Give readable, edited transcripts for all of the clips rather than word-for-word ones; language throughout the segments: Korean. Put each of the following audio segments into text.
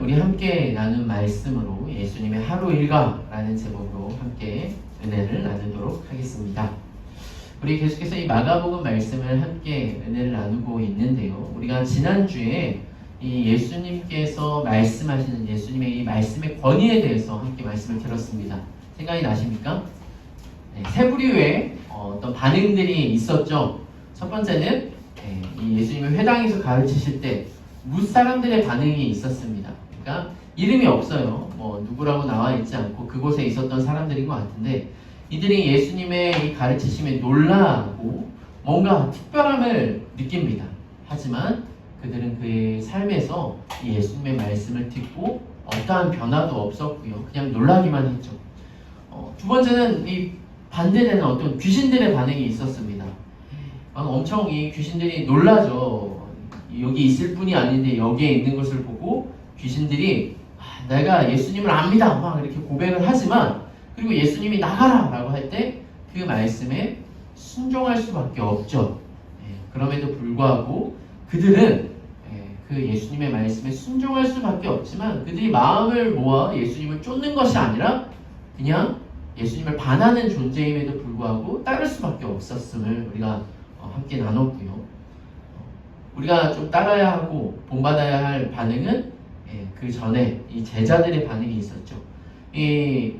우리 함께 나눈 말씀으로 예수님의 하루 일과라는 제목으로 함께 은혜를 나누도록 하겠습니다. 우리 계속해서 이 마가복음 말씀을 함께 은혜를 나누고 있는데요. 우리가 지난주에 이 예수님께서 말씀하시는 예수님의 이 말씀의 권위에 대해서 함께 말씀을 들었습니다. 생각이 나십니까? 네, 세 부류의 어떤 반응들이 있었죠. 첫 번째는 이 예수님이 회당에서 가르치실 때 무사람들의 반응이 있었습니다. 그러니까 이름이 없어요. 뭐 누구라고 나와 있지 않고 그곳에 있었던 사람들인 것 같은데 이들이 예수님의 이 가르치심에 놀라고 뭔가 특별함을 느낍니다. 하지만 그들은 그의 삶에서 이 예수님의 말씀을 듣고 어떠한 변화도 없었고요. 그냥 놀라기만 했죠. 두 번째는 이 반대되는 어떤 귀신들의 반응이 있었습니다. 엄청 이 귀신들이 놀라죠. 여기 있을 뿐이 아닌데 여기에 있는 것을 보고 귀신들이 내가 예수님을 압니다 막 이렇게 고백을 하지만 그리고 예수님이 나가라 라고 할 때 그 말씀에 순종할 수밖에 없죠. 그럼에도 불구하고 그들은 그 예수님의 말씀에 순종할 수밖에 없지만 그들이 마음을 모아 예수님을 쫓는 것이 아니라 그냥 예수님을 반하는 존재임에도 불구하고 따를 수밖에 없었음을 우리가 함께 나눴고요. 우리가 좀 따라야 하고 본받아야 할 반응은 그 전에 이 제자들의 반응이 있었죠. 이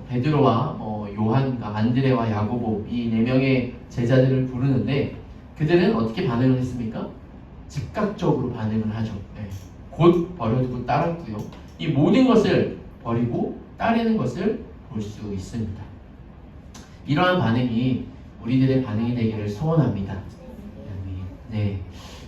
베드로와 요한과 안드레와 야고보 이 네 명의 제자들을 부르는데 그들은 어떻게 반응을 했습니까? 즉각적으로 반응을 하죠. 곧 버려두고 따랐고요. 이 모든 것을 버리고 따르는 것을 볼 수 있습니다. 이러한 반응이 우리들의 반응이 되기를 소원합니다. 네.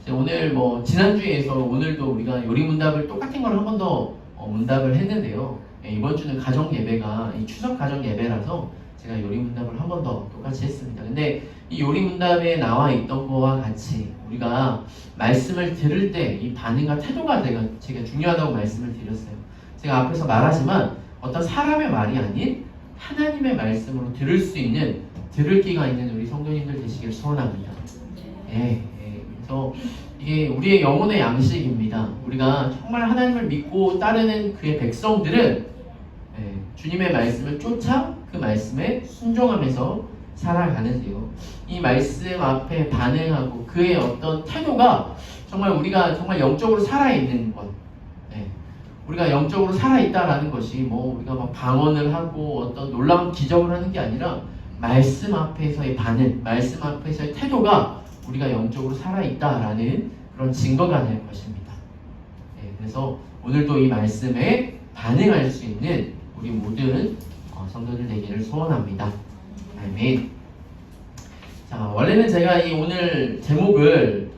오늘 지난주에서 오늘도 우리가 요리문답을 똑같은 걸 한 번 더 문답을 했는데요. 이번 주는 가정 예배가 이 추석 가정 예배라서 제가 요리문답을 한 번 더 똑같이 했습니다. 근데 이 요리문답에 나와 있던 거와 같이 우리가 말씀을 들을 때 이 반응과 태도가 제가 중요하다고 말씀을 드렸어요. 제가 앞에서 말하지만 어떤 사람의 말이 아닌 하나님의 말씀으로 들을 수 있는 들을 기가 있는 우리 성도님들 되시길 소원합니다. 그래서 이게 우리의 영혼의 양식입니다. 우리가 정말 하나님을 믿고 따르는 그의 백성들은 주님의 말씀을 쫓아 그 말씀에 순종하면서 살아가는데요. 이 말씀 앞에 반응하고 그의 어떤 태도가 정말 우리가 정말 영적으로 살아있는 것, 우리가 영적으로 살아있다라는 것이 우리가 막 방언을 하고 어떤 놀라운 기적을 하는 게 아니라 말씀 앞에서의 반응, 말씀 앞에서의 태도가 우리가 영적으로 살아있다라는 그런 증거가 될 것입니다. 그래서 오늘도 이 말씀에 반응할 수 있는 우리 모든 성도들 되기를 소원합니다. 아멘. 자, 원래는 제가 이 오늘 제목을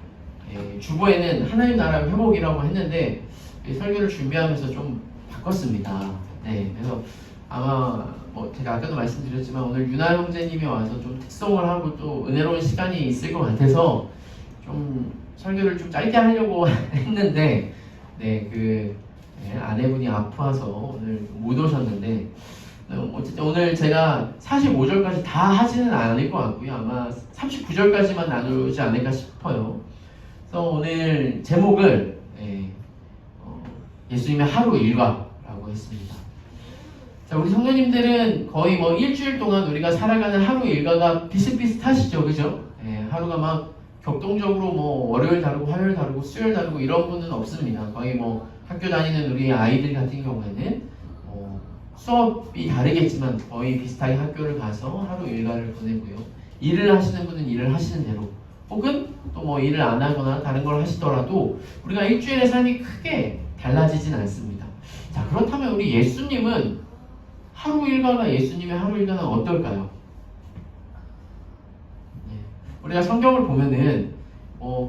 주보에는 하나님 나라 회복이라고 했는데 설교를 준비하면서 좀 바꿨습니다. 그래서 아마 제가 아까도 말씀드렸지만 오늘 유나 형제님이 와서 좀 특송을 하고 또 은혜로운 시간이 있을 것 같아서 좀 설교를 좀 짧게 하려고 했는데 아내분이 아파서 오늘 못 오셨는데 어쨌든 오늘 제가 45절까지 다 하지는 않을 것 같고요. 아마 39절까지만 나누지 않을까 싶어요. 그래서 오늘 제목을 예수님의 하루 일과라고 했습니다. 자, 우리 성도님들은 거의 일주일 동안 우리가 살아가는 하루 일과가 비슷비슷하시죠, 그죠? 하루가 막 격동적으로 월요일 다르고 화요일 다르고 수요일 다르고 이런 분은 없습니다. 거의 학교 다니는 우리 아이들 같은 경우에는 수업이 다르겠지만 거의 비슷하게 학교를 가서 하루 일과를 보내고요. 일을 하시는 분은 일을 하시는 대로 혹은 또 일을 안 하거나 다른 걸 하시더라도 우리가 일주일의 삶이 크게 달라지진 않습니다. 자, 그렇다면 우리 예수님은 하루 일과가 예수님의 하루 일과는 어떨까요? 우리가 성경을 보면은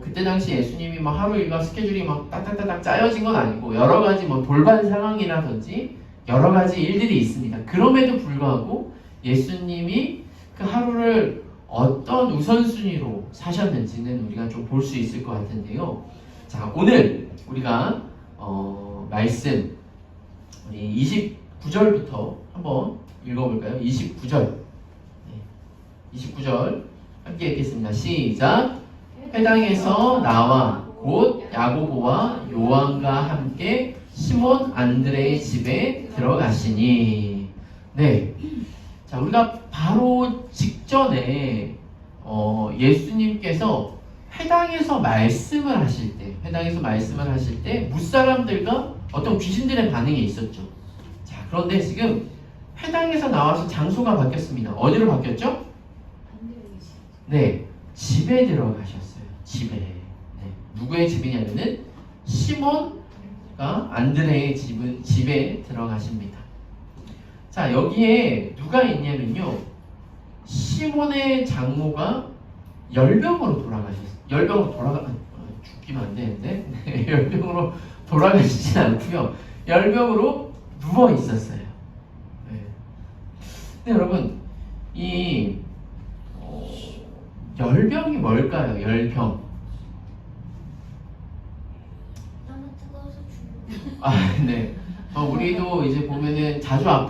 그때 당시 예수님이 하루 일과 스케줄이 딱딱딱딱 짜여진 건 아니고 여러 가지 돌발 상황이라든지 여러 가지 일들이 있습니다. 그럼에도 불구하고 예수님이 그 하루를 어떤 우선순위로 사셨는지는 우리가 좀 볼 수 있을 것 같은데요. 자, 오늘 우리가 말씀 우리 29절부터 한번 읽어볼까요? 29절 29절 함께 읽겠습니다. 시작. 회당에서 나와 곧 야고보와 요한과 함께 시몬 안드레의 집에 들어가시니. 네. 자, 우리가 바로 직전에 예수님께서 회당에서 말씀을 하실 때 무사람들과 어떤 귀신들의 반응이 있었죠. 자, 그런데 지금 회당에서 나와서 장소가 바뀌었습니다. 어디로 바뀌었죠? 네, 집에 들어가셨어요. 집에. 네, 누구의 집이냐면은 시몬과 안드레의 집에 들어가십니다. 자, 여기에 누가 있냐면요, 시몬의 장모가 열병으로 죽기만 안 되는데 네, 열병으로 돌아가시진 않고요, 열병으로 누워 있었어요. 네. 근데 여러분, 이 열병이 뭘까요? 열병. 너무 뜨거워서 죽는. 네. 우리도 이제 보면은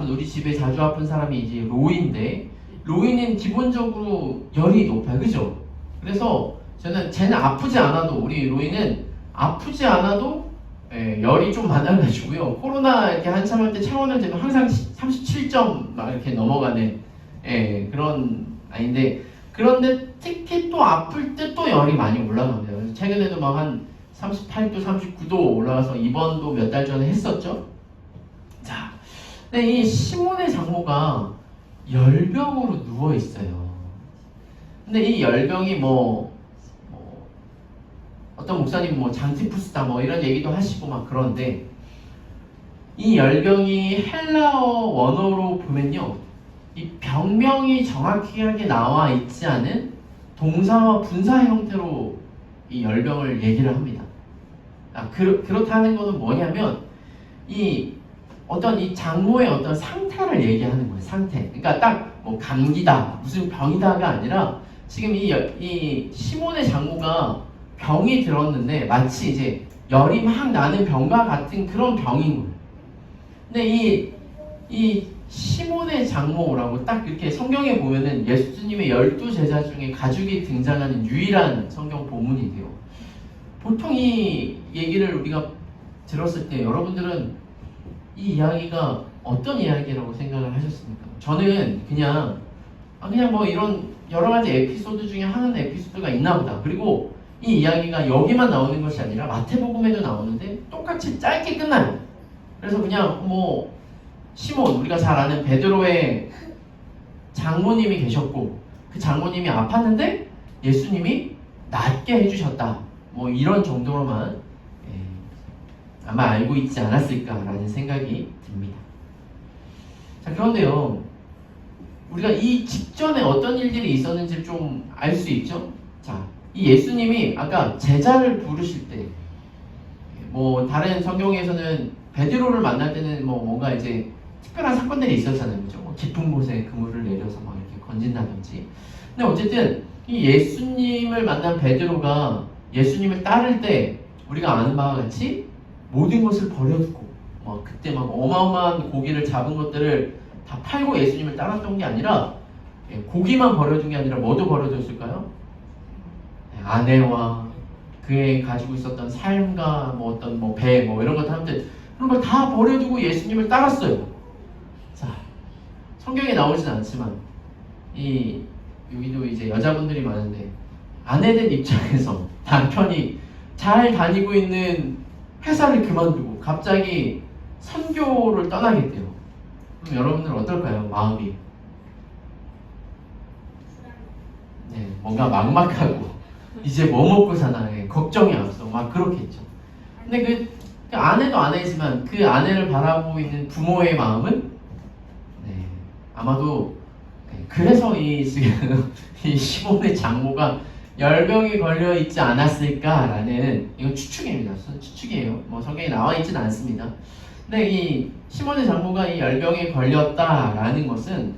우리 집에 자주 아픈 사람이 이제 로이인데, 로이는 기본적으로 열이 높아요. 그죠? 그래서 쟤는 아프지 않아도, 우리 로이는 아프지 않아도 열이 좀 많아가지고요, 코로나 이렇게 한참 할 때 체온을 재면 항상 37점 막 이렇게 넘어가는 그런 아이인데, 그런데 특히 또 아플 때 또 열이 많이 올라갑니다. 최근에도 막 한 38도, 39도 올라가서 입원도 몇 달 전에 했었죠. 자, 근데 이 시몬의 장모가 열병으로 누워 있어요. 근데 이 열병이 어떤 목사님 장티푸스다 이런 얘기도 하시고 막 그런데, 이 열병이 헬라어 원어로 보면요, 이 병명이 정확하게 나와 있지 않은 동사와 분사 형태로 이 열병을 얘기를 합니다. 그렇다는 것은 뭐냐면, 이 장모의 어떤 상태를 얘기하는 거예요. 상태. 그러니까 딱 감기다, 무슨 병이다가 아니라, 지금 이 시몬의 장모가 병이 들었는데 마치 이제 열이 막 나는 병과 같은 그런 병인 거예요. 근데 이 시몬의 장모라고 딱 이렇게 성경에 보면은 예수님의 12제자 중에 가족이 등장하는 유일한 성경 본문이 돼요. 보통 이 얘기를 우리가 들었을 때 여러분들은 이 이야기가 어떤 이야기라고 생각을 하셨습니까? 저는 그냥 이런 여러 가지 에피소드 중에 한 에피소드가 있나 보다. 그리고 이 이야기가 여기만 나오는 것이 아니라 마태복음에도 나오는데 똑같이 짧게 끝나요. 그래서 그냥 시몬, 우리가 잘 아는 베드로의 장모님이 계셨고, 그 장모님이 아팠는데 예수님이 낫게 해주셨다, 이런 정도로만 아마 알고 있지 않았을까라는 생각이 듭니다. 자, 그런데요, 우리가 이 직전에 어떤 일들이 있었는지 좀 알 수 있죠? 자, 이 예수님이 아까 제자를 부르실 때, 다른 성경에서는 베드로를 만날 때는 뭔가 이제 특별한 사건들이 있었잖아요. 그죠? 깊은 곳에 그물을 내려서 막 이렇게 건진다든지. 근데 어쨌든 이 예수님을 만난 베드로가 예수님을 따를 때 우리가 아는 바와 같이 모든 것을 버려두고 그때 막 어마어마한 고기를 잡은 것들을 다 팔고 예수님을 따랐던 게 아니라, 고기만 버려둔 게 아니라 뭐도 버려뒀을까요? 아내와 그의 가지고 있었던 삶과 어떤 배 이런 것들 하는데, 그런 걸 다 버려두고 예수님을 따랐어요. 자, 성경에 나오진 않지만 여기도 이제 여자분들이 많은데, 아내된 입장에서 남편이 잘 다니고 있는 회사를 그만두고 갑자기 선교를 떠나겠대요. 그럼 여러분들은 어떨까요? 마음이 뭔가 막막하고 이제 뭐 먹고 사나 걱정이 앞서 막 그렇겠죠. 근데 그 아내도 아내지만 그 아내를 바라보고 있는 부모의 마음은 아마도 그래서 지금 이 시몬의 장모가 열병이 걸려 있지 않았을까라는, 이건 추측입니다. 추측이에요. 성경에 나와 있지는 않습니다. 근데 이 시몬의 장모가 이 열병에 걸렸다라는 것은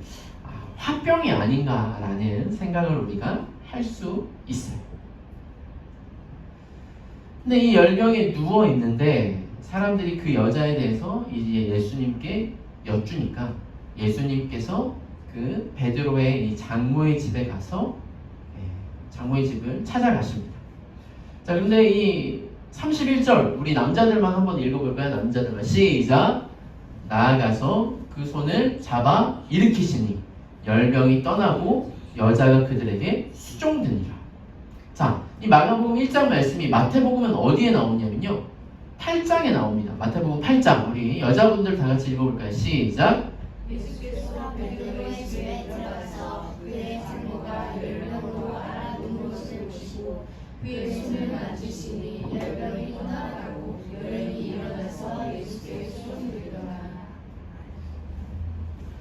화병이 아닌가라는 생각을 우리가 할 수 있어요. 근데 이 열병에 누워 있는데 사람들이 그 여자에 대해서 이제 예수님께 여쭈니까, 예수님께서 그 베드로의 이 장모의 집에 가서 장모의 집을 찾아가십니다. 자, 근데 이 31절 우리 남자들만 한번 읽어볼까요? 남자들만 시작. 나아가서 그 손을 잡아 일으키시니 열병이 떠나고 여자가 그들에게 수종드니라. 자, 이 마가복음 1장 말씀이 마태복음은 어디에 나오냐면요 8장에 나옵니다. 마태복음 8장 우리 여자분들 다 같이 읽어볼까요? 시작. 예수께서 베드로의 집에 들어가서 그의 장모가 열병으로 앓아눕은 것을 보시고 그의 손을 만지시니 열병이 떠나가고 열이 일어나서 예수께 수종드리더라.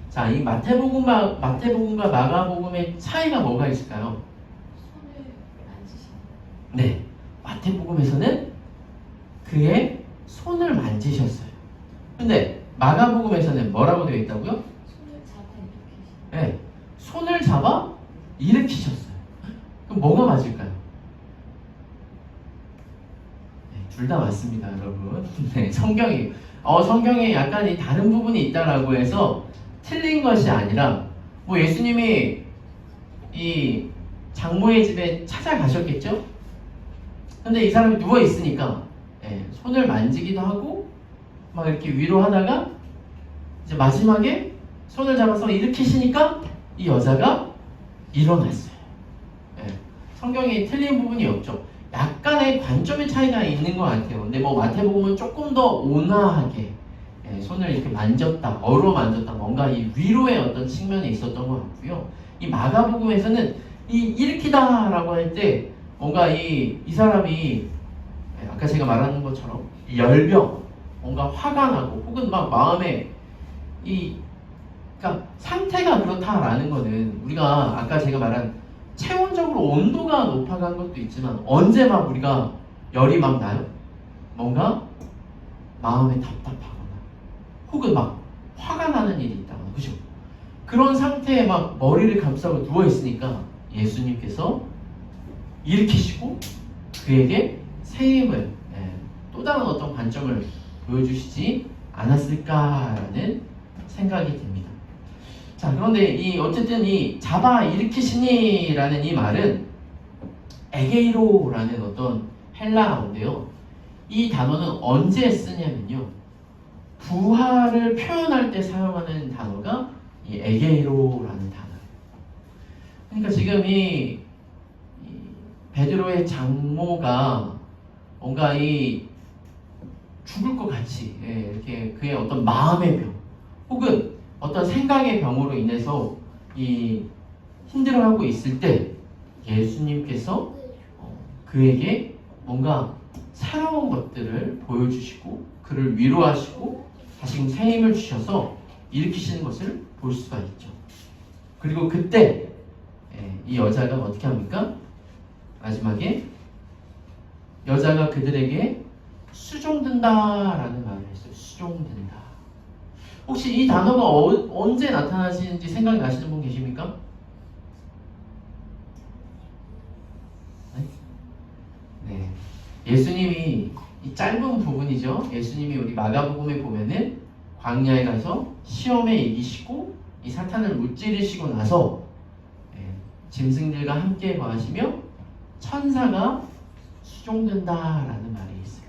자, 이 마태복음과 마가복음의 차이가 뭐가 있을까요? 손을 만지시니. 네, 마태복음에서는 그의 손을 만지셨어요. 근데 마가복음에서는 뭐라고 되어 있다고요? 손을 잡아 일으키시니. 네, 손을 잡아 일으키셨어요. 그럼 뭐가 맞을까요? 네, 둘 다 맞습니다, 여러분. 네, 성경에 약간 이 다른 부분이 있다라고 해서 틀린 것이 아니라 뭐 예수님이 이 장모의 집에 찾아가셨겠죠? 근데 이 사람이 누워 있으니까 손을 만지기도 하고 막 이렇게 위로하다가 이제 마지막에 손을 잡아서 일으키시니까 이 여자가 일어났어요. 성경에 틀린 부분이 없죠. 약간의 관점의 차이가 있는 것 같아요. 근데 뭐 마태복음은 조금 더 온화하게 손을 이렇게 만졌다, 어루만졌다, 뭔가 이 위로의 어떤 측면이 있었던 것 같고요. 이 마가복음에서는 이 일으키다라고 할 때 뭔가 이 사람이 아까 제가 말하는 것처럼 열병, 뭔가 화가 나고 혹은 막 마음에 그러니까 상태가 그렇다라는 거는 우리가 아까 제가 말한 체온적으로 온도가 높아간 것도 있지만 언제 막 우리가 열이 막 나요? 뭔가 마음에 답답하거나 혹은 막 화가 나는 일이 있다거나 그죠? 그런 상태에 막 머리를 감싸고 누워 있으니까 예수님께서 일으키시고 그에게 새 힘을 또 다른 어떤 관점을 보여주시지 않았을까라는 생각이 듭니다. 자, 그런데 어쨌든 이 잡아 일으키시니라는 이 말은 에게이로라는 어떤 헬라어인데요. 이 단어는 언제 쓰냐면요. 부활을 표현할 때 사용하는 단어가 이 에게이로라는 단어예요. 그러니까 지금 이 베드로의 장모가 뭔가 죽을 것 같이 이렇게 그의 어떤 마음의 병 혹은 어떤 생각의 병으로 인해서 힘들어하고 있을 때 예수님께서 그에게 뭔가 새로운 것들을 보여주시고 그를 위로하시고 다시금 새 힘을 주셔서 일으키시는 것을 볼 수가 있죠. 그리고 그때 이 여자가 어떻게 합니까? 마지막에 여자가 그들에게 수종든다라는 말을 했어요. 수종든다. 혹시 이 단어가 언제 나타나시는지 생각이 나시는 분 계십니까? 네. 예수님이 이 짧은 부분이죠. 예수님이 우리 마가복음에 보면은 광야에 가서 시험에 이기시고 이 사탄을 무찌르시고 나서 짐승들과 함께 거하시며 천사가 수종된다라는 말이 있어요.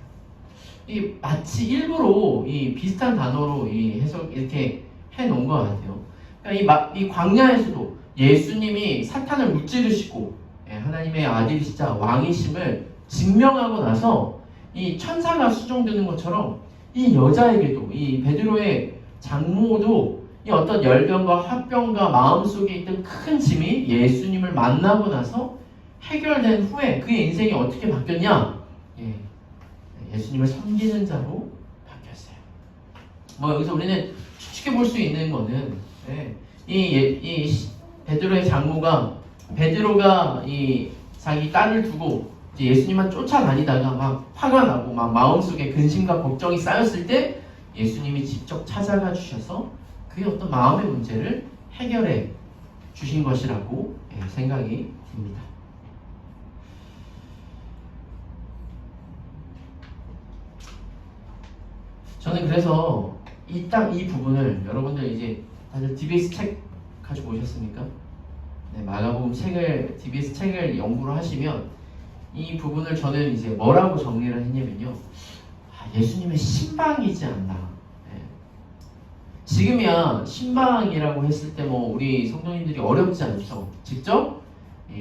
마치 일부러 비슷한 단어로 해석 이렇게 해놓은 것 같아요. 그러니까 이 광야에서도 예수님이 사탄을 무찌르시고 하나님의 아들이시자 왕이심을 증명하고 나서 이 천사가 수종되는 것처럼 이 여자에게도 이 베드로의 장모도 이 어떤 열병과 화병과 마음속에 있던 큰 짐이 예수님을 만나고 나서 해결된 후에 그의 인생이 어떻게 바뀌었냐? 예수님을 섬기는 자로 바뀌었어요. 뭐 여기서 우리는 추측해 볼 수 있는 거는 이 베드로의 장모가 베드로가 자기 딸을 두고 예수님만 쫓아다니다가 막 화가 나고 막 마음속에 근심과 걱정이 쌓였을 때 예수님이 직접 찾아가 주셔서 그의 어떤 마음의 문제를 해결해 주신 것이라고 생각이 듭니다. 저는 그래서 이 부분을 여러분들 이제 다들 DBS 책 가지고 오셨습니까? 네, 마가복음 DBS 책을 연구를 하시면 이 부분을 저는 이제 뭐라고 정리를 했냐면요. 예수님의 신방이지 않나. 예. 지금이야 신방이라고 했을 때 뭐 우리 성도님들이 어렵지 않죠. 직접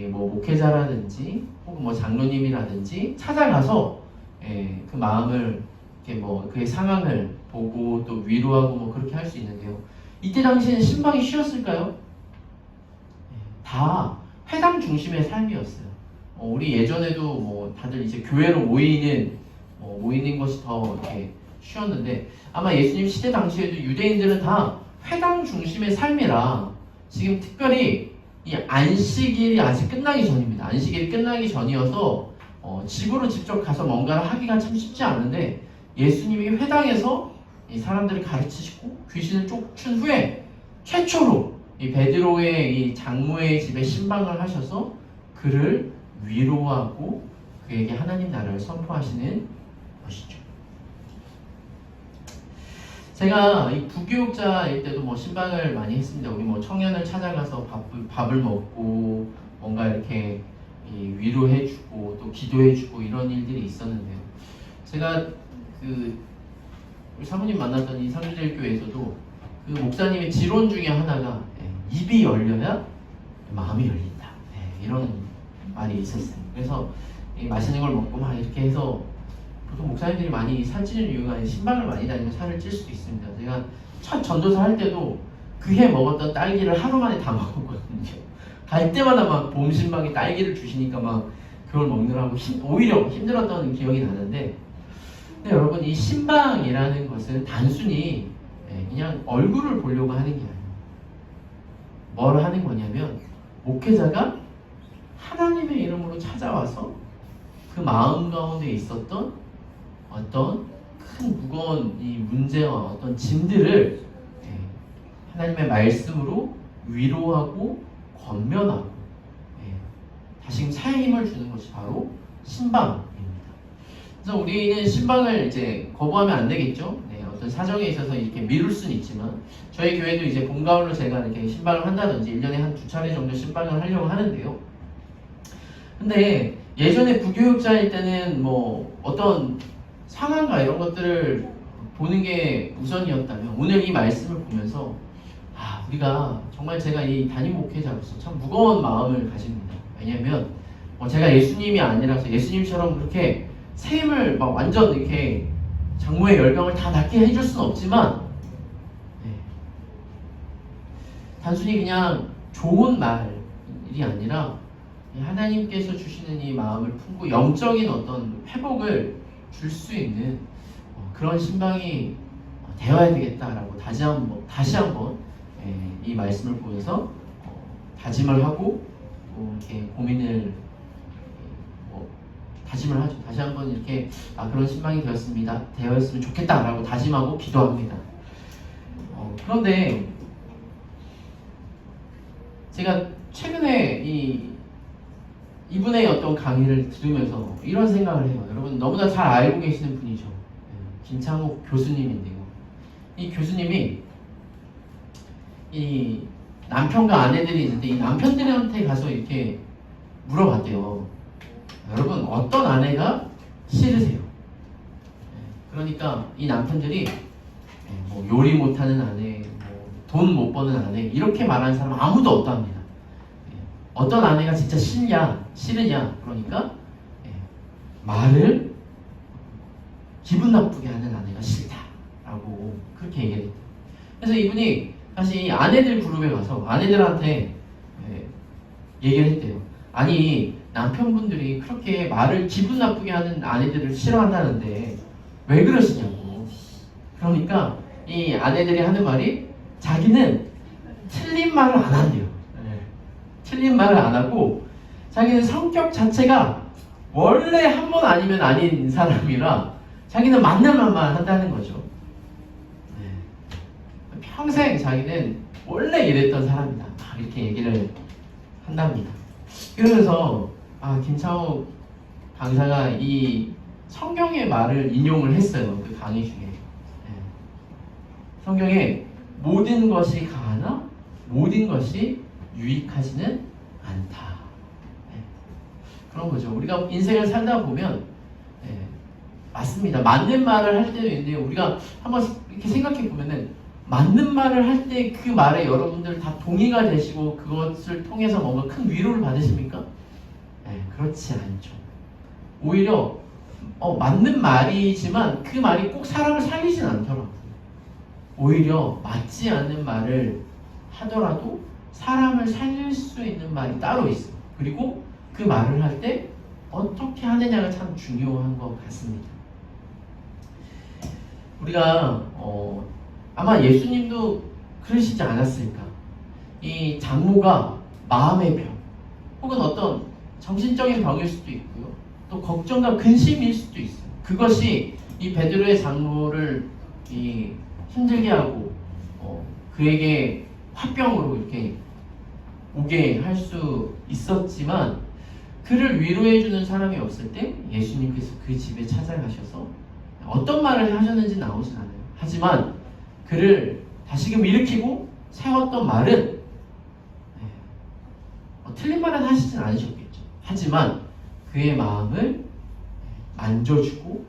뭐 목회자라든지 혹은 뭐 장로님이라든지 찾아가서 그 마음을 이렇게 뭐 그의 상황을 보고 또 위로하고 뭐 그렇게 할 수 있는데요. 이때 당시에는 신방이 쉬웠을까요? 다 회당 중심의 삶이었어요. 우리 예전에도 뭐 다들 이제 교회로 모이는 것이 더 이렇게 쉬웠는데 아마 예수님 시대 당시에도 유대인들은 다 회당 중심의 삶이라 지금 특별히 이 안식일이 아직 끝나기 전입니다. 안식일이 끝나기 전이어서 집으로 직접 가서 뭔가를 하기가 참 쉽지 않은데 예수님이 회당에서 이 사람들을 가르치시고 귀신을 쫓은 후에 최초로 이 베드로의 이 장모의 집에 신방을 하셔서 그를 위로하고 그에게 하나님 나라를 선포하시는 것이죠. 제가 이 부교육자일 때도 뭐 신방을 많이 했습니다. 우리 뭐 청년을 찾아가서 밥을 먹고 뭔가 이렇게 위로해주고 또 기도해주고 이런 일들이 있었는데요. 제가 우리 사모님 만났던 이 상주제일교회에서도 그 목사님의 지론 중에 하나가 입이 열려야 마음이 열린다. 이런 말이 있었어요. 그래서 맛있는 걸 먹고 막 이렇게 해서 보통 목사님들이 많이 살찌는 이유가 신방을 많이 다니면 살을 찔 수도 있습니다. 제가 첫 전도사 할 때도 그해 먹었던 딸기를 하루 만에 다 먹었거든요. 갈 때마다 막 봄 신방에 딸기를 주시니까 막 그걸 먹느라고 오히려 힘들었던 기억이 나는데, 근데 여러분 이 신방이라는 것은 단순히 그냥 얼굴을 보려고 하는 게 아니에요. 뭘 하는 거냐면 목회자가 하나님의 이름으로 찾아와서 그 마음 가운데 있었던 어떤 큰 무거운 이 문제와 어떤 짐들을 하나님의 말씀으로 위로하고 권면하고 다시 새 힘을 주는 것이 바로 신방입니다. 그래서 우리는 신방을 이제 거부하면 안 되겠죠. 어떤 사정에 있어서 이렇게 미룰 수는 있지만 저희 교회도 이제 봄 가을로 제가 이렇게 신방을 한다든지 1년에 한 2차례 정도 신방을 하려고 하는데요. 근데 예전에 부교육자일 때는 뭐 어떤 상황과 이런 것들을 보는 게 우선이었다면 오늘 이 말씀을 보면서 우리가 정말 제가 이 담임 목회자로서 참 무거운 마음을 가집니다. 왜냐하면 제가 예수님이 아니라서 예수님처럼 그렇게 새 힘을 막 완전 이렇게 장모의 열병을 다 낫게 해줄 수는 없지만 단순히 그냥 좋은 말이 아니라 하나님께서 주시는 이 마음을 품고 영적인 어떤 회복을 줄 수 있는 그런 신방이 되어야 되겠다라고 다시 한번 이 말씀을 보면서 다짐을 하고 이렇게 고민을 다짐을 하죠. 다시 한번 이렇게 그런 신방이 되었으면 좋겠다라고 다짐하고 기도합니다. 그런데 제가 최근에 이분의 어떤 강의를 들으면서 이런 생각을 해요. 여러분 너무나 잘 알고 계시는 분이죠. 김창욱 교수님인데요. 이 교수님이 이 남편과 아내들이 있는데 이 남편들한테 가서 이렇게 물어봤대요. 여러분 어떤 아내가 싫으세요? 그러니까 이 남편들이 뭐 요리 못하는 아내, 돈 못 버는 아내 이렇게 말하는 사람 아무도 없답니다. 어떤 아내가 진짜 싫으냐? 그러니까 말을 기분 나쁘게 하는 아내가 싫다라고 그렇게 얘기를 했대요. 그래서 이분이 다시 이 아내들 그룹에 가서 아내들한테 얘기를 했대요. 아니 남편분들이 그렇게 말을 기분 나쁘게 하는 아내들을 싫어한다는데 왜 그러시냐고. 그러니까 이 아내들이 하는 말이 자기는 틀린 말을 안 한대요. 틀린 말을 안 하고 자기는 성격 자체가 원래 한 번 아니면 아닌 사람이라 자기는 맞는 말만 한다는 거죠. 평생 자기는 원래 이랬던 사람이다. 이렇게 얘기를 한답니다. 그러면서 김창욱 강사가 이 성경의 말을 인용을 했어요. 그 강의 중에. 성경에 모든 것이 가하나 모든 것이 유익하지는 않다. 그런 거죠. 우리가 인생을 살다 보면 맞습니다. 맞는 말을 할 때도 있는데 우리가 한번 이렇게 생각해 보면은 맞는 말을 할 때 그 말에 여러분들 다 동의가 되시고 그것을 통해서 뭔가 큰 위로를 받으십니까? 그렇지 않죠. 오히려 맞는 말이지만 그 말이 꼭 사람을 살리진 않더라고요. 오히려 맞지 않는 말을 하더라도 사람을 살릴 수 있는 말이 따로 있어요. 그리고 그 말을 할 때 어떻게 하느냐가 참 중요한 것 같습니다. 우리가 아마 예수님도 그러시지 않았을까? 이 장모가 마음의 병 혹은 어떤 정신적인 병일 수도 있고요. 또 걱정과 근심일 수도 있어요. 그것이 이 베드로의 장모를 힘들게 하고 그에게 화병으로 이렇게 오게 할 수 있었지만 그를 위로해주는 사람이 없을 때 예수님께서 그 집에 찾아가셔서 어떤 말을 하셨는지 나오진 않아요. 하지만 그를 다시금 일으키고 세웠던 말은 틀린 말은 하시진 않으셨겠죠. 하지만 그의 마음을 만져주고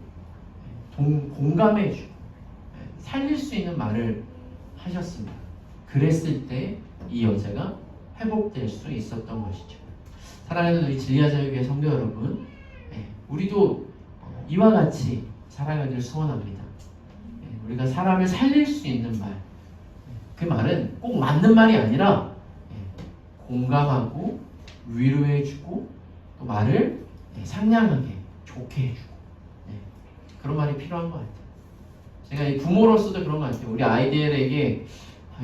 공감해주고 살릴 수 있는 말을 하셨습니다. 그랬을 때 이 여자가 회복될 수 있었던 것이죠. 사랑하는 우리 진리아자유교회 성도 여러분, 우리도 이와 같이 살아가기를 소원합니다. 우리가 사람을 살릴 수 있는 말, 그 말은 꼭 맞는 말이 아니라 공감하고 위로해주고 또 말을 상냥하게 좋게 해주고 그런 말이 필요한 것 같아요. 제가 이 부모로서도 그런 것 같아요. 우리 아이들에게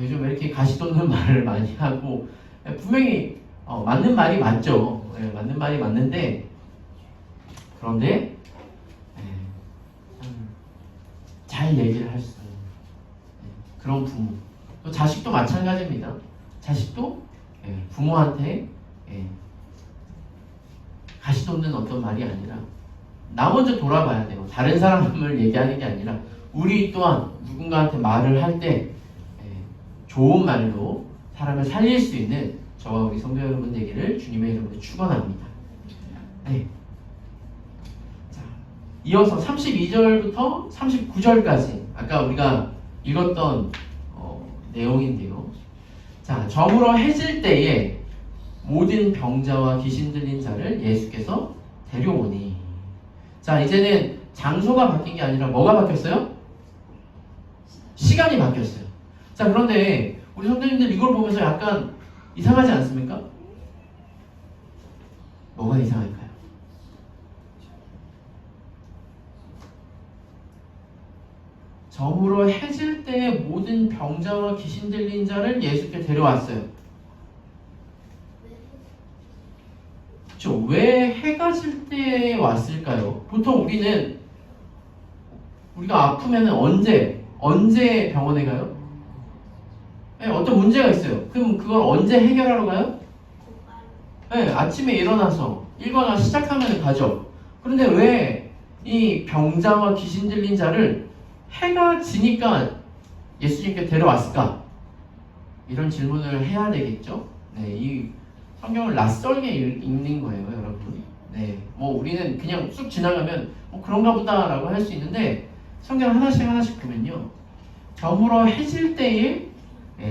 요즘 왜 이렇게 가시 돋는 말을 많이 하고 분명히 맞는 말이 맞죠. 맞는 말이 맞는데 그런데 잘 얘기를 할 수 있는 그런 부모. 또 자식도 마찬가지입니다. 자식도 부모한테 가시 돋는 어떤 말이 아니라 나 먼저 돌아봐야 돼요. 다른 사람을 얘기하는 게 아니라 우리 또한 누군가한테 말을 할 때 좋은 말로 사람을 살릴 수 있는 저와 우리 성도 여러분 되기를 주님의 이름으로 축원합니다. 자, 이어서 32절부터 39절까지 아까 우리가 읽었던 내용인데요. 자, 저물어 해질 때에 모든 병자와 귀신 들린 자를 예수께서 데려오니. 자, 이제는 장소가 바뀐 게 아니라 뭐가 바뀌었어요? 시간이 바뀌었어요. 자, 그런데 우리 성도님들 이걸 보면서 약간 이상하지 않습니까? 뭐가 이상할까요? 저물어 해질 때에 모든 병자와 귀신 들린 자를 예수께 데려왔어요. 그렇죠? 왜 해가 질 때에 왔을까요? 보통 우리가 아프면 언제 병원에 가요? 어떤 문제가 있어요. 그럼 그걸 언제 해결하러 가요? 아침에 일어나서 일과가 시작하면 가죠. 그런데 왜 이 병자와 귀신 들린 자를 해가 지니까 예수님께 데려왔을까? 이런 질문을 해야 되겠죠. 이 성경을 낯설게 읽는 거예요, 여러분. 뭐 우리는 그냥 쑥 지나가면 그런가 보다라고 할 수 있는데 성경 하나씩 보면요, 저물어 해질 때에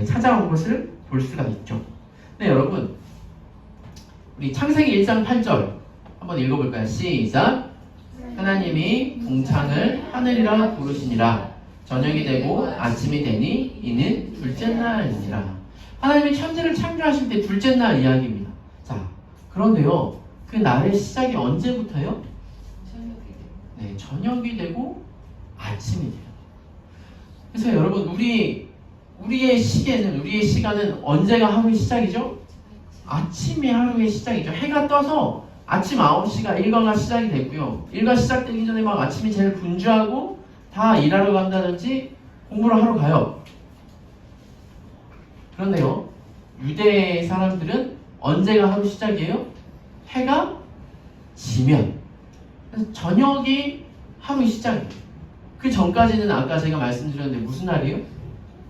찾아온 것을 볼 수가 있죠. 네, 여러분, 우리 창세기 1장 8절 한번 읽어볼까요? 시작. 하나님이 궁창을 하늘이라 부르시니라. 저녁이 되고 아침이 되니 이는 둘째 날이니라. 하나님이 천지를 창조하실 때 둘째 날 이야기입니다. 자, 그런데요, 그 날의 시작이 언제부터요? 저녁이 되고 아침이 돼요. 그래서 여러분, 우리의 시간은 언제가 하루의 시작이죠? 아침이 하루의 시작이죠. 해가 떠서 아침 9시가 일과가 시작이 됐고요. 일과 시작되기 전에 막 아침이 제일 분주하고 다 일하러 간다든지 공부를 하러 가요. 그런데요, 유대 사람들은 언제가 하루 시작이에요? 해가 지면. 그래서 저녁이 하루 시작이에요. 그 전까지는 아까 제가 말씀드렸는데 무슨 날이에요?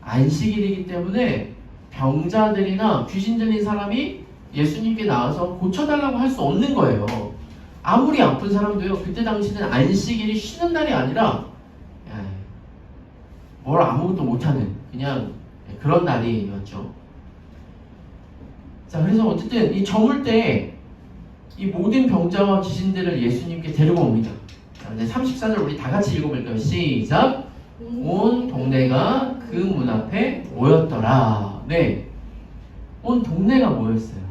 안식일이기 때문에 병자들이나 귀신 들린 사람이 예수님께 나와서 고쳐달라고 할 수 없는 거예요. 아무리 아픈 사람도요, 그때 당시는 안식일이 쉬는 날이 아니라 뭘 아무것도 못하는 그냥 그런 날이었죠. 자, 그래서 어쨌든 이 저물 때 이 모든 병자와 귀신들을 예수님께 데리고 옵니다. 자, 이제 34절 우리 다 같이 읽어볼까요? 시작! 온 동네가 그 문 앞에 모였더라. 네, 온 동네가 모였어요.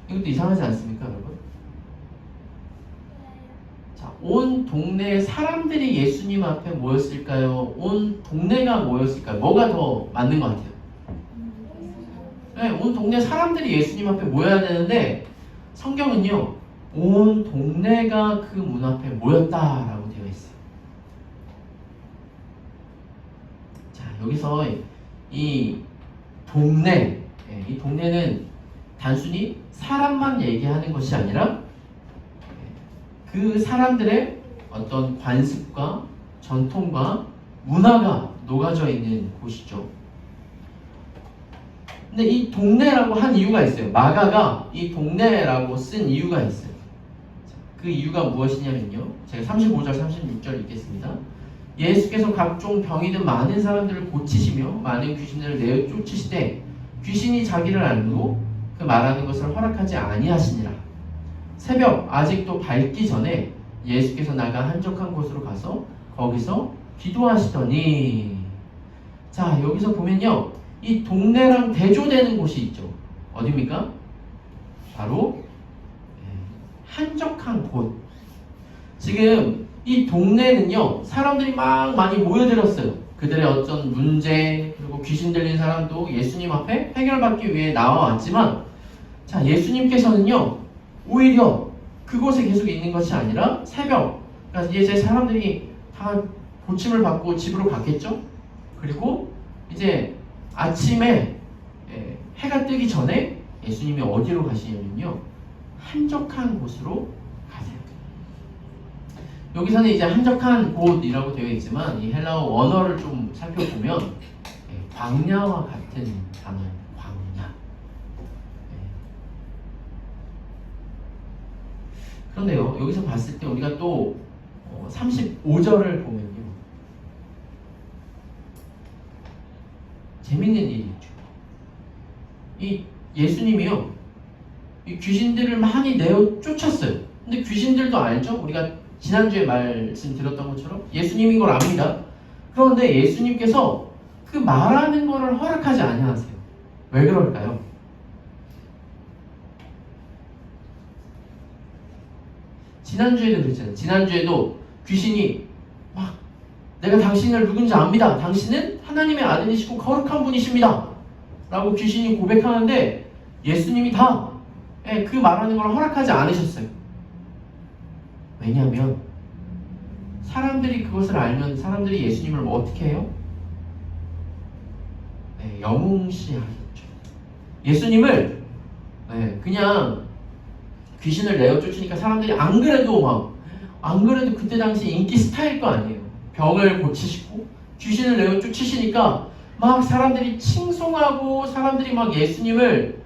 이것도 이상하지 않습니까, 여러분? 자, 온 동네 사람들이 예수님 앞에 모였을까요? 온 동네가 모였을까요? 뭐가 더 맞는 것 같아요? 네, 온 동네 사람들이 예수님 앞에 모여야 되는데 성경은요, 온 동네가 그 문 앞에 모였다라고 되어 있어요. 자, 여기서 이 동네, 이 동네는 단순히 사람만 얘기하는 것이 아니라 그 사람들의 어떤 관습과 전통과 문화가 녹아져 있는 곳이죠. 근데 이 동네라고 한 이유가 있어요. 마가가 이 동네라고 쓴 이유가 있어요. 그 이유가 무엇이냐면요, 제가 35절 36절 읽겠습니다. 예수께서 각종 병이 든 많은 사람들을 고치시며 많은 귀신들을 내어 쫓으시되 귀신이 자기를 알고 그 말하는 것을 허락하지 아니하시니라. 새벽 아직도 밝기 전에 예수께서 나가 한적한 곳으로 가서 거기서 기도하시더니, 자, 여기서 보면요, 이 동네랑 대조되는 곳이 있죠. 어디입니까? 바로 한적한 곳. 지금 이 동네는요, 사람들이 막 많이 모여들었어요. 그들의 어떤 문제, 그리고 귀신 들린 사람도 예수님 앞에 해결받기 위해 나와왔지만, 자, 예수님께서는요, 오히려 그곳에 계속 있는 것이 아니라 새벽, 그러니까 이제 사람들이 다 고침을 받고 집으로 갔겠죠? 그리고 이제 아침에 해가 뜨기 전에 예수님이 어디로 가시냐면요, 한적한 곳으로 가세요. 여기서는 이제 한적한 곳이라고 되어 있지만 이 헬라어 원어를 좀 살펴보면 광야와 같은 단어예요. 광야. 그런데요, 여기서 봤을 때 우리가 또 35절을 보면요, 재밌는 일이 있죠. 이 예수님이요, 이 귀신들을 많이 내어 쫓았어요. 근데 귀신들도 알죠? 우리가 지난주에 말씀드렸던 것처럼 예수님인 걸 압니다. 그런데 예수님께서 그 말하는 거를 허락하지 아니하세요. 왜 그럴까요? 지난주에도 그랬잖아요. 지난주에도 귀신이 막 내가 당신을 누군지 압니다. 당신은 하나님의 아들이시고 거룩한 분이십니다. 라고 귀신이 고백하는데 예수님이 다 그 말하는 걸 허락하지 않으셨어요. 왜냐하면 사람들이 그것을 알면 사람들이 예수님을 어떻게 해요? 영웅시하겠죠. 예수님을 그냥 귀신을 내어 쫓으니까 사람들이 안 그래도 그때 당시 인기 스타일 거 아니에요. 병을 고치시고 귀신을 내어 쫓으시니까 막 사람들이 칭송하고 사람들이 막 예수님을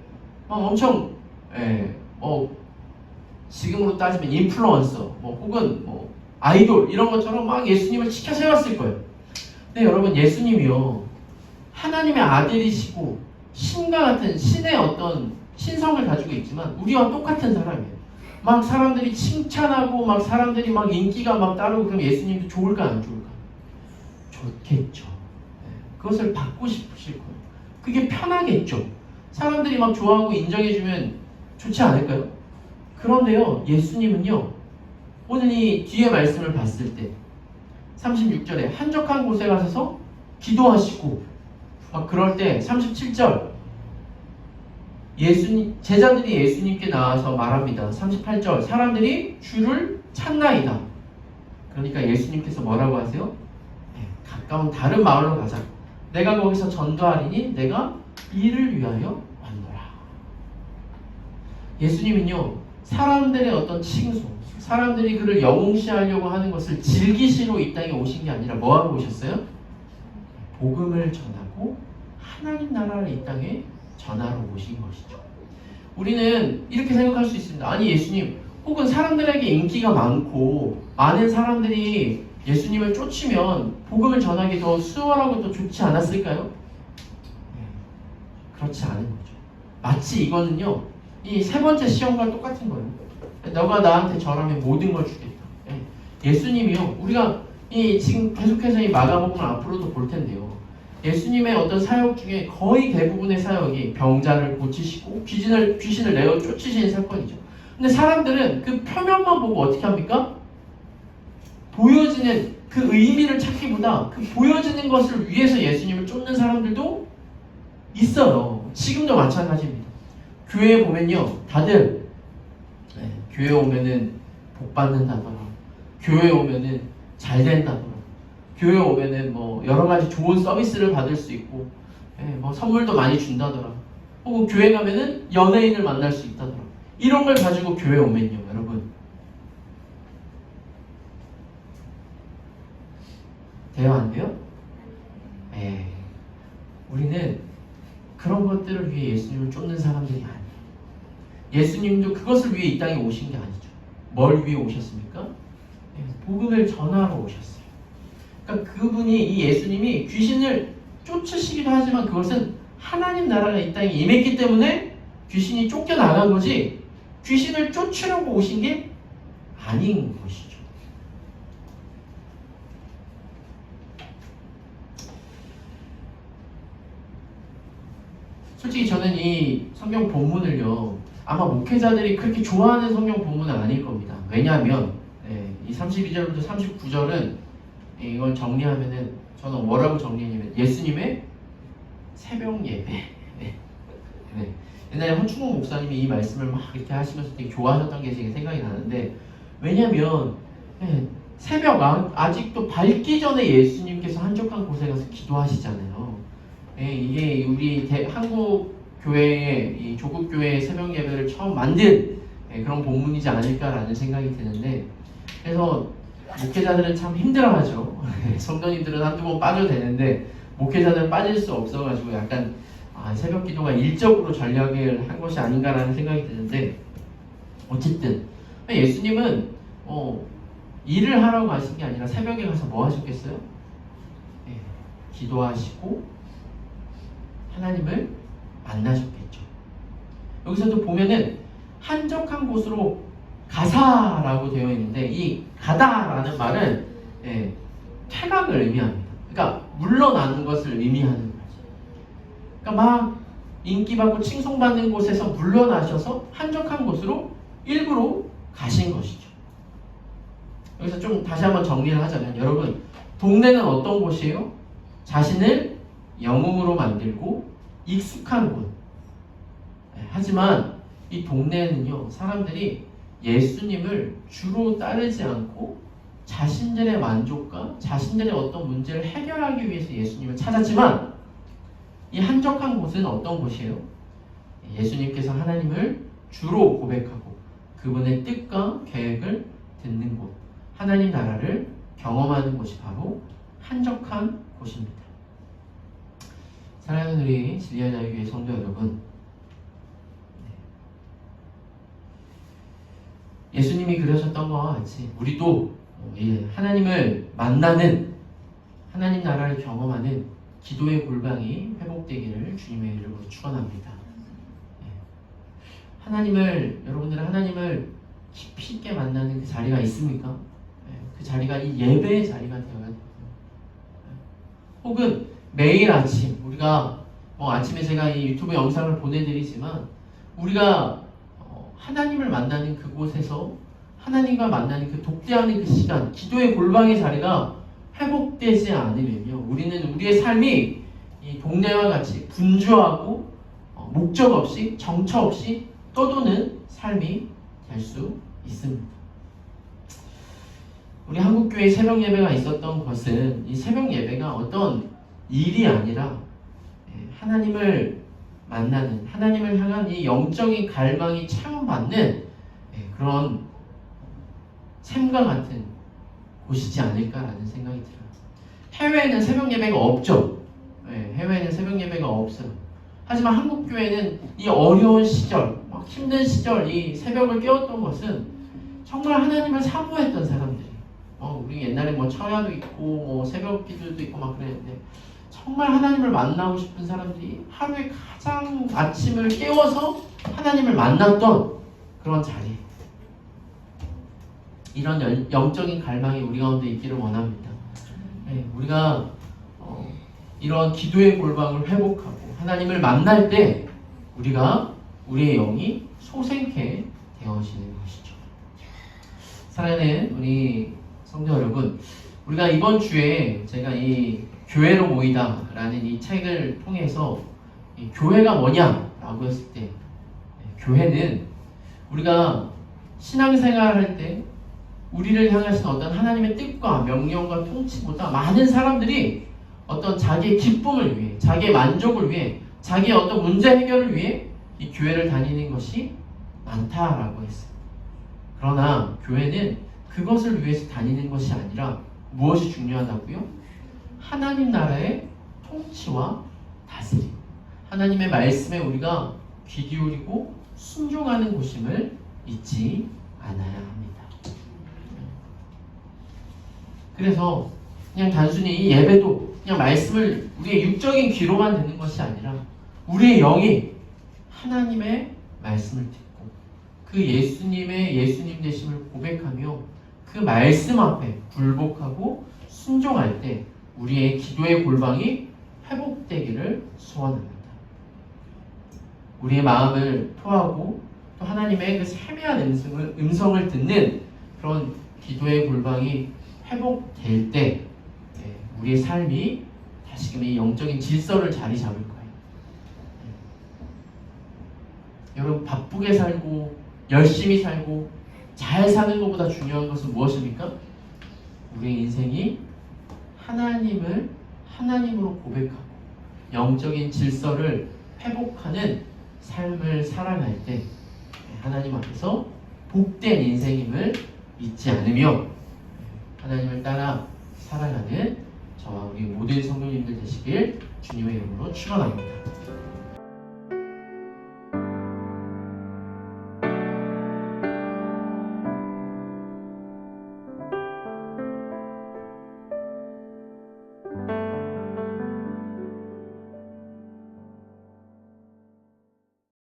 막 엄청 지금으로 따지면 인플루언서 혹은 아이돌 이런 것처럼 막 예수님을 치켜 세웠을 거예요. 근데 여러분, 예수님이요, 하나님의 아들이시고 신과 같은 신의 어떤 신성을 가지고 있지만 우리와 똑같은 사람이에요. 막 사람들이 칭찬하고 막 사람들이 막 인기가 막 따르고 그럼 예수님도 좋을까 안 좋을까? 좋겠죠. 그것을 받고 싶으실 거예요. 그게 편하겠죠. 사람들이 막 좋아하고 인정해주면 좋지 않을까요? 그런데요, 예수님은요, 오늘 이 뒤에 말씀을 봤을 때 36절에 한적한 곳에 가셔서 기도하시고 막 그럴 때 37절 제자들이 예수님께 나와서 말합니다. 38절 사람들이 주를 찾나이다. 그러니까 예수님께서 뭐라고 하세요? 가까운 다른 마을로 가자. 내가 거기서 전도하리니 내가 이를 위하여 왔노라. 예수님은요, 사람들의 어떤 칭송, 사람들이 그를 영웅시하려고 하는 것을 즐기시러 이 땅에 오신 게 아니라 뭐하러 오셨어요? 복음을 전하고 하나님 나라를 이 땅에 전하러 오신 것이죠. 우리는 이렇게 생각할 수 있습니다. 아니 예수님, 혹은 사람들에게 인기가 많고 많은 사람들이 예수님을 쫓으면 복음을 전하기 더 수월하고 더 좋지 않았을까요? 그렇지 않은 거죠. 마치 이거는요, 이 세 번째 시험과 똑같은 거예요. 너가 나한테 절하면 모든 걸 주겠다. 예수님이요, 우리가 지금 계속해서 이 마가복음을 앞으로도 볼 텐데요. 예수님의 어떤 사역 중에 거의 대부분의 사역이 병자를 고치시고 귀신을 내어 쫓으시는 사건이죠. 근데 사람들은 그 표면만 보고 어떻게 합니까? 보여지는 그 의미를 찾기보다 그 보여지는 것을 위해서 예수님을 쫓는 사람들도 있어요. 지금도 마찬가지입니다. 교회에 보면요, 다들 교회 오면은 복 받는다더라, 교회 오면은 잘 된다더라, 교회 오면은 뭐 여러 가지 좋은 서비스를 받을 수 있고, 뭐 선물도 많이 준다더라, 혹은 교회 가면은 연예인을 만날 수 있다더라. 이런 걸 가지고 교회 오면요, 여러분, 돼요, 안 돼요? 우리는 그런 것들을 위해 예수님을 쫓는 사람들이 아니에요. 예수님도 그것을 위해 이 땅에 오신 게 아니죠. 뭘 위해 오셨습니까? 복음을 전하러 오셨어요. 그러니까 그분이, 이 예수님이 귀신을 쫓으시기도 하지만 그것은 하나님 나라가 이 땅에 임했기 때문에 귀신이 쫓겨나간 거지, 귀신을 쫓으려고 오신 게 아닌 것이죠. 솔직히 저는 이 성경 본문을요, 아마 목회자들이 그렇게 좋아하는 성경 본문은 아닐 겁니다. 왜냐하면 이 32절부터 39절은 이걸 정리하면은, 저는 뭐라고 정리하냐면 예수님의 새벽 예배. 옛날에 헌충국 목사님이 이 말씀을 막 이렇게 하시면서 되게 좋아하셨던 게 지금 생각이 나는데, 왜냐면 새벽 아직도 밝기 전에 예수님께서 한적한 곳에 가서 기도하시잖아요. 이게 우리 한국 교회의, 이 조국 교회의 새벽 예배를 처음 만든 그런 본문이지 않을까라는 생각이 드는데, 그래서 목회자들은 참 힘들어하죠. 성도님들은 한두 번 빠져도 되는데 목회자들은 빠질 수 없어가지고 약간 새벽 기도가 일적으로 전략을 한 것이 아닌가라는 생각이 드는데, 어쨌든 예수님은 일을 하라고 하신 게 아니라 새벽에 가서 뭐 하셨겠어요? 기도하시고 하나님을 만나셨겠죠. 여기서도 보면은 한적한 곳으로 가사라고 되어 있는데, 이 가다라는 말은 퇴각을 의미합니다. 그러니까 물러나는 것을 의미하는 거죠. 그러니까 막 인기받고 칭송받는 곳에서 물러나셔서 한적한 곳으로 일부러 가신 것이죠. 여기서 좀 다시 한번 정리를 하자면, 여러분, 동네는 어떤 곳이에요? 자신을 영웅으로 만들고 익숙한 곳. 하지만 이 동네에는요, 사람들이 예수님을 주로 따르지 않고 자신들의 만족과 자신들의 어떤 문제를 해결하기 위해서 예수님을 찾았지만, 이 한적한 곳은 어떤 곳이에요? 예수님께서 하나님을 주로 고백하고 그분의 뜻과 계획을 듣는 곳, 하나님 나라를 경험하는 곳이 바로 한적한 곳입니다. 사랑하는 우리 진리의 자유교회 성도 여러분, 예수님이 그러셨던 것과 같이 우리도 하나님을 만나는, 하나님 나라를 경험하는 기도의 골방이 회복되기를 주님의 이름으로 축원합니다. 여러분들은 하나님을 깊이 있게 만나는 그 자리가 있습니까? 그 자리가 이 예배의 자리가 되어야 돼요. 혹은 매일 아침, 우리가 아침에 제가 이 유튜브 영상을 보내드리지만, 우리가 하나님을 만나는 그곳에서 하나님과 만나는 그 독대하는 그 시간, 기도의 골방의 자리가 회복되지 않으면요, 우리는 우리의 삶이 이 동네와 같이 분주하고 목적 없이, 정처 없이 떠도는 삶이 될 수 있습니다. 우리 한국교회 새벽 예배가 있었던 것은, 이 새벽 예배가 어떤 일이 아니라 하나님을 만나는, 하나님을 향한 이 영적인 갈망이 체험받는 그런 샘과 같은 곳이지 않을까라는 생각이 들어요. 해외에는 새벽 예배가 없죠. 해외에는 새벽 예배가 없어요. 하지만 한국 교회는 이 어려운 시절, 막 힘든 시절 이 새벽을 깨웠던 것은 정말 하나님을 사모했던 사람들이 우리 옛날에 뭐 청야도 있고 뭐 새벽 기도도 있고 막 그랬는데 정말 하나님을 만나고 싶은 사람들이 하루에 가장 아침을 깨워서 하나님을 만났던 그런 자리. 이런 영적인 갈망이 우리 가운데 있기를 원합니다. 네, 우리가 이런 기도의 골방을 회복하고 하나님을 만날 때 우리의 영이 소생케 되어지는 것이죠. 사랑하는 우리 성도 여러분, 우리가 이번 주에 제가 이 교회로 모이다라는 이 책을 통해서 이 교회가 뭐냐라고 했을 때 교회는 우리가 신앙생활을 할 때 우리를 향하신 어떤 하나님의 뜻과 명령과 통치보다 많은 사람들이 어떤 자기의 기쁨을 위해, 자기의 만족을 위해, 자기의 어떤 문제 해결을 위해 이 교회를 다니는 것이 많다라고 했어요. 그러나 교회는 그것을 위해서 다니는 것이 아니라 무엇이 중요하다고요? 하나님 나라의 통치와 다스림, 하나님의 말씀에 우리가 귀 기울이고 순종하는 곳임을 잊지 않아야 합니다. 그래서 그냥 단순히 이 예배도 그냥 말씀을 우리의 육적인 귀로만 듣는 것이 아니라 우리의 영이 하나님의 말씀을 듣고 그 예수님의 예수님 되심을 고백하며 그 말씀 앞에 굴복하고 순종할 때 우리의 기도의 골방이 회복되기를 소원합니다. 우리의 마음을 토하고 또 하나님의 그 세미한 음성을 듣는 그런 기도의 골방이 회복될 때 우리의 삶이 다시금 이 영적인 질서를 자리 잡을 거예요. 여러분, 바쁘게 살고 열심히 살고 잘 사는 것보다 중요한 것은 무엇입니까? 우리의 인생이 하나님을 하나님으로 고백하고 영적인 질서를 회복하는 삶을 살아갈 때 하나님 앞에서 복된 인생임을 잊지 않으며 하나님을 따라 살아가는 저와 우리 모든 성도님들 되시길 주님의 이름으로 축원합니다.